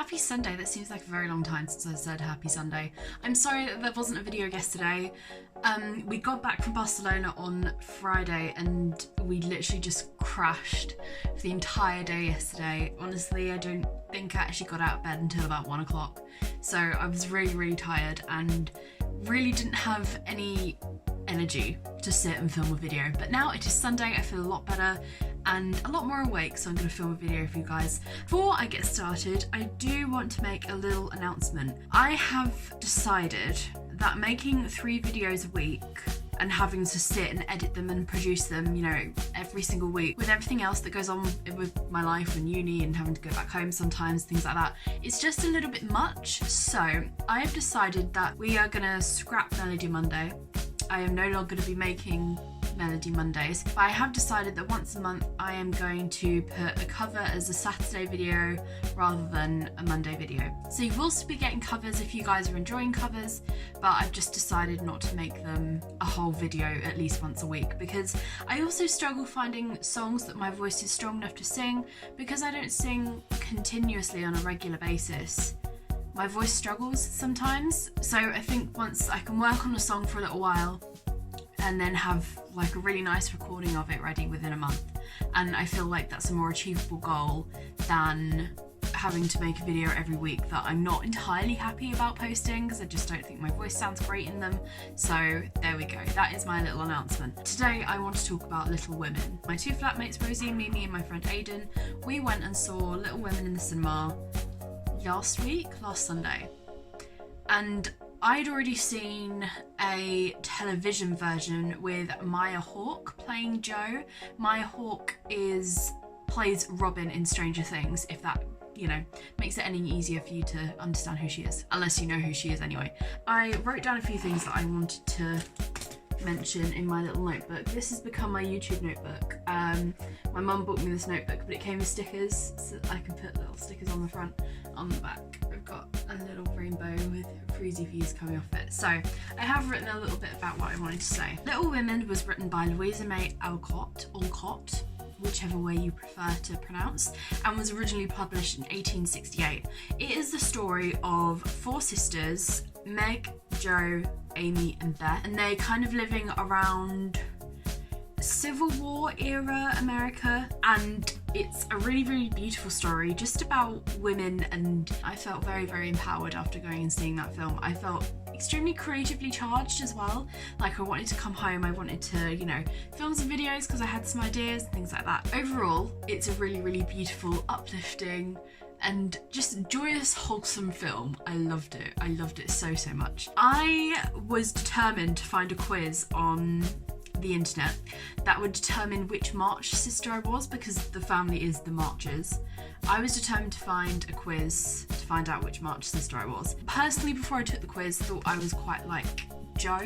Happy Sunday. That seems like a very long time since I said happy Sunday. I'm sorry that there wasn't a video yesterday. We got back from Barcelona on Friday and we literally just crashed for the entire day yesterday. Honestly, I don't think I actually got out of bed until about 1 o'clock. So I was really tired and really didn't have any energy to sit and film a video. But now it is Sunday, I feel a lot better and a lot more awake, so I'm going to film a video for you guys. Before I get started, I do want to make a little announcement. I have decided that making 3 videos a week and having to sit and edit them and produce them, you know, every single week, with everything else that goes on with my life and uni and having to go back home sometimes, things like that, it's just a little bit much. So I have decided that we are gonna scrap Melody Monday. I am no longer going to be making Melody Mondays, but I have decided that once a month I am going to put a cover as a Saturday video rather than a Monday video. So you will still be getting covers if you guys are enjoying covers, but I've just decided not to make them a whole video at least once a week, because I also struggle finding songs that my voice is strong enough to sing, because I don't sing continuously on a regular basis. My voice struggles sometimes, so I think once I can work on a song for a little while and then have like a really nice recording of it ready within a month, and I feel like that's a more achievable goal than having to make a video every week that I'm not entirely happy about posting because I just don't think my voice sounds great in them. So there we go, that is my little announcement. Today I want to talk about Little Women. My 2 flatmates, Rosie and Mimi, and my friend Aidan, we went and saw Little Women in the cinema last Sunday, and I'd already seen a television version with Maya Hawke playing Jo. Maya Hawke plays Robin in Stranger Things, if that, you know, makes it any easier for you to understand who she is, unless you know who she is anyway. I wrote down a few things that I wanted to mention in my little notebook. This has become my YouTube notebook. My mum bought me this notebook, but it came with stickers, so I can put little stickers on the front. On the back I've got a little rainbow with Freezy V's coming off it. So I have written a little bit about what I wanted to say. Little Women was written by Louisa May Alcott, whichever way you prefer to pronounce, and was originally published in 1868. It is the story of 4 sisters, Meg, Jo, Amy and Beth, and they're kind of living around Civil War era America, and it's a really beautiful story just about women, and I felt very empowered after going and seeing that film. I felt extremely creatively charged as well. Like, I wanted to come home, I wanted to, you know, film some videos because I had some ideas and things like that. Overall, it's a really beautiful, uplifting and just joyous, wholesome film. I loved it. I loved it so much. I was determined to find a quiz on the internet that would determine which March sister I was, because the family is the Marches. I was determined to find a quiz to find out which March sister I was. Personally, before I took the quiz, thought I was quite like Jo.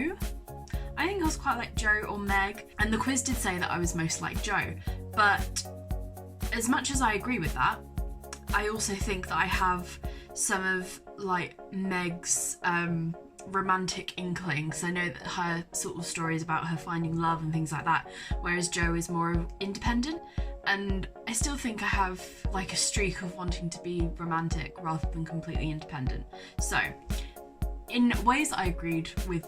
I think I was quite like Jo or Meg, and the quiz did say that I was most like Jo, but as much as I agree with that, I also think that I have some of like Meg's romantic inklings. I know that her sort of stories about her finding love and things like that, whereas Jo is more independent, and I still think I have like a streak of wanting to be romantic rather than completely independent. So in ways I agreed with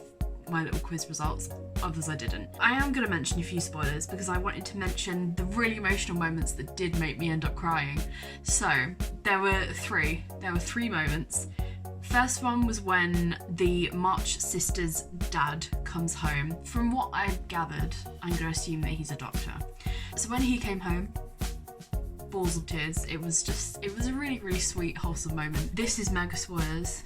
my little quiz results, others I didn't. I am going to mention a few spoilers because I wanted to mention the really emotional moments that did make me end up crying. So there were 3 moments. First one was when the March sisters' dad comes home. From what I've gathered, I'm going to assume that he's a doctor. So when he came home, balls of tears. It was a really sweet, wholesome moment. This is mega spoilers,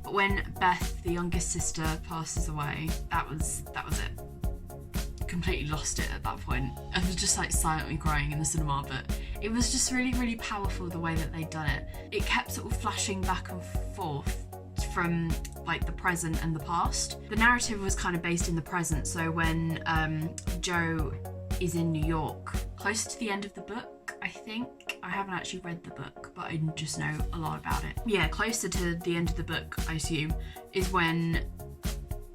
but when Beth, the youngest sister, passes away, that was it. Completely lost it at that point. I was just like silently crying in the cinema, but it was just really powerful the way that they'd done it. It kept sort of flashing back and forth from like the present and the past. The narrative was kind of based in the present, so when Jo is in New York, close to the end of the book, I think. I haven't actually read the book, but I just know a lot about it. Yeah, closer to the end of the book, I assume, is when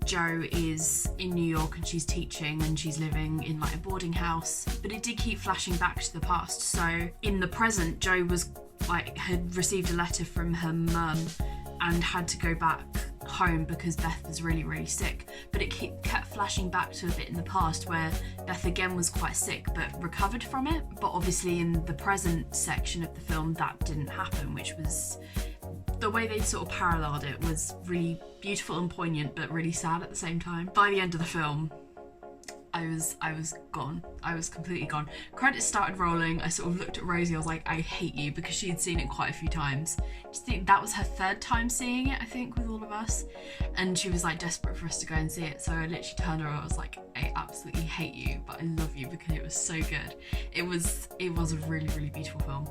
Jo is in New York and she's teaching and she's living in like a boarding house, but it did keep flashing back to the past. So in the present, Jo was like had received a letter from her mum and had to go back home because Beth was really, really sick. But it kept flashing back to a bit in the past where Beth again was quite sick but recovered from it. But obviously in the present section of the film that didn't happen, which was, the way they sort of paralleled it was really beautiful and poignant but really sad at the same time. By the end of the film, I was gone. I was completely gone. Credits started rolling. I sort of looked at Rosie. I was like, I hate you, because she had seen it quite a few times. I just think that was her third time seeing it, I think, with all of us. And she was like desperate for us to go and see it. So I literally turned to her. I was like, I absolutely hate you, but I love you because it was so good. It was a really, really beautiful film.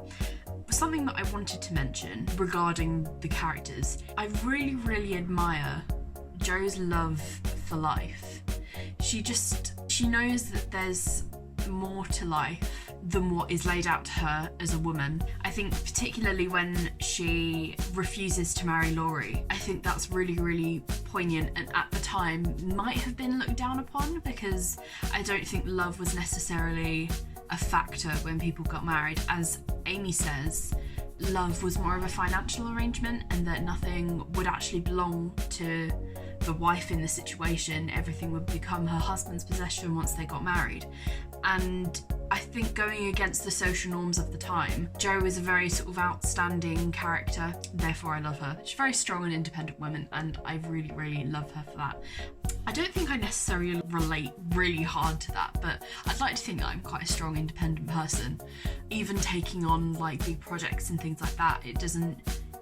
Something that I wanted to mention regarding the characters, I really, really admire Jo's love for life. She knows that there's more to life than what is laid out to her as a woman. I think particularly when she refuses to marry Laurie, I think that's really, really poignant, and at the time might have been looked down upon, because I don't think love was necessarily a factor when people got married. As Amy says, love was more of a financial arrangement, and that nothing would actually belong to the wife in the situation. Everything would become her husband's possession once they got married. And I think going against the social norms of the time, Jo is a very sort of outstanding character, therefore I love her. She's a very strong and independent woman, and I really, really love her for that. I don't think I necessarily relate really hard to that, but I'd like to think that I'm quite a strong, independent person. Even taking on like big projects and things like that, it doesn't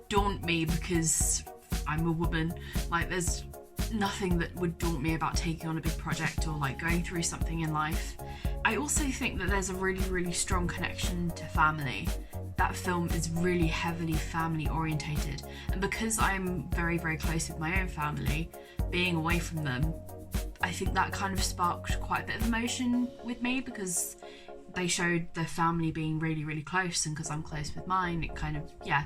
daunt me because I'm a woman. Like, there's nothing that would daunt me about taking on a big project or like going through something in life. I also think that there's a really, really strong connection to family. That film is really heavily family orientated, and because I'm very, very close with my own family, being away from them, I think that kind of sparked quite a bit of emotion with me, because they showed their family being really, really close, and because I'm close with mine, it kind of, yeah,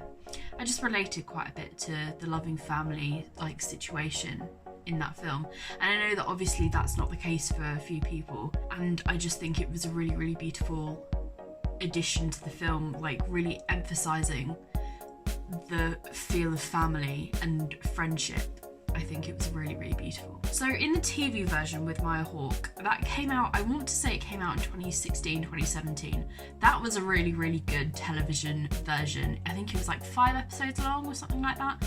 I just related quite a bit to the loving family like situation in that film. And I know that obviously that's not the case for a few people, and I just think it was a really, really beautiful addition to the film, like really emphasizing the feel of family and friendship. I think it was really, really beautiful. So in the TV version with Maya Hawke, that came out, I want to say it came out in 2016, 2017. That was a really, really good television version. I think it was like 5 episodes long or something like that.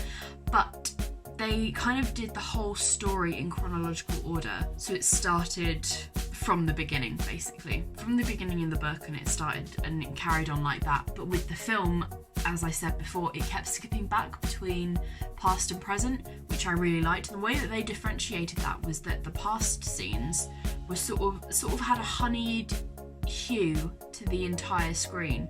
But they kind of did the whole story in chronological order. So it started from the beginning, basically. From the beginning in the book, and it started and it carried on like that. But with the film, as I said before, it kept skipping back between past and present, which I really liked. And the way that they differentiated that was that the past scenes were sort of had a honeyed hue to the entire screen.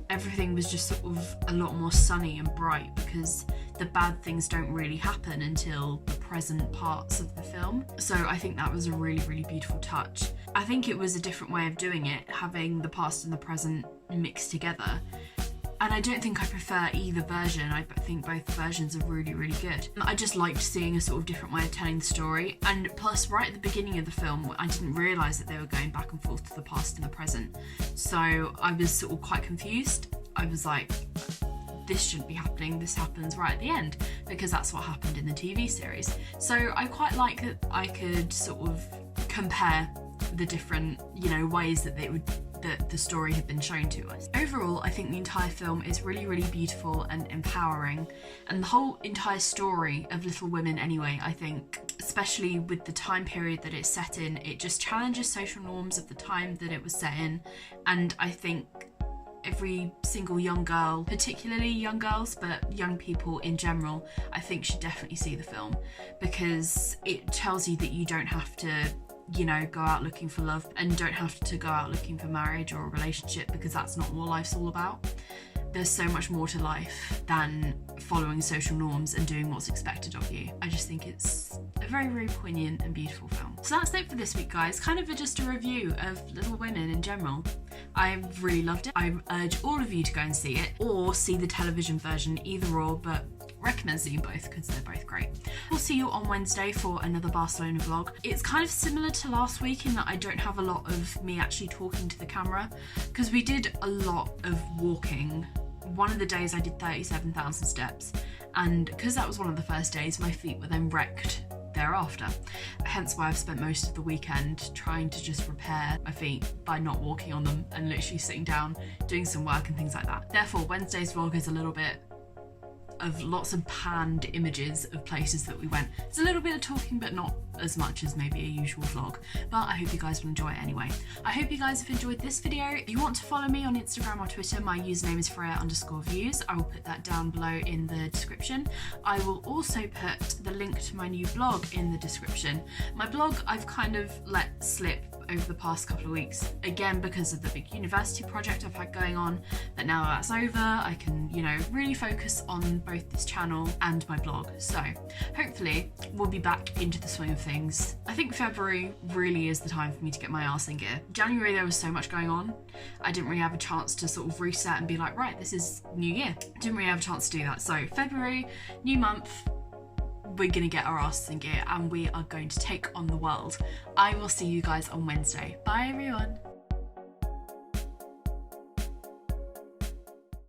Everything was just sort of a lot more sunny and bright, because the bad things don't really happen until the present parts of the film. So I think that was a really, really beautiful touch. I think it was a different way of doing it, having the past and the present mixed together. And I don't think I prefer either version. I think both versions are really, really good. I just liked seeing a sort of different way of telling the story. And plus, right at the beginning of the film, I didn't realise that they were going back and forth to the past and the present. So I was sort of quite confused. I was like, this shouldn't be happening. This happens right at the end, because that's what happened in the TV series. So I quite like that I could sort of compare the different, ways that the story had been shown to us. Overall, I think the entire film is really, really beautiful and empowering, and the whole entire story of Little Women anyway, I think, especially with the time period that it's set in, it just challenges social norms of the time that it was set in. And I think every single young girl, particularly young girls, but young people in general, I think should definitely see the film, because it tells you that you don't have to go out looking for love, and don't have to go out looking for marriage or a relationship, because that's not what life's all about. There's so much more to life than following social norms and doing what's expected of you. I just think it's a very, very poignant and beautiful film. So that's it for this week, guys. Kind of just a review of Little Women in general. I really loved it. I urge all of you to go and see it, or see the television version, either or, but recommend seeing both because they're both great. We'll see you on Wednesday for another Barcelona vlog. It's kind of similar to last week in that I don't have a lot of me actually talking to the camera, because we did a lot of walking one of the days I did 37,000 steps, and because that was one of the first days, my feet were then wrecked thereafter. Hence why I've spent most of the weekend trying to just repair my feet by not walking on them and literally sitting down, doing some work and things like that. Therefore, Wednesday's vlog is a little bit of lots of panned images of places that we went. It's a little bit of talking, but not as much as maybe a usual vlog, but I hope you guys will enjoy it anyway. I hope you guys have enjoyed this video. If you want to follow me on Instagram or Twitter, my username is Freya_views. I will put that down below in the description. I will also put the link to my new blog in the description. My blog I've kind of let slip over the past couple of weeks, again because of the big university project I've had going on, but now that's over, I can, you know, really focus on both this channel and my blog. So hopefully we'll be back into the swing of things. I think February really is the time for me to get my arse in gear. January there was so much going on, I didn't really have a chance to sort of reset and be like, right, this is new year. Didn't really have a chance to do that. So February, new month, we're gonna get our asses in gear and we are going to take on the world. I will see you guys on Wednesday. Bye everyone.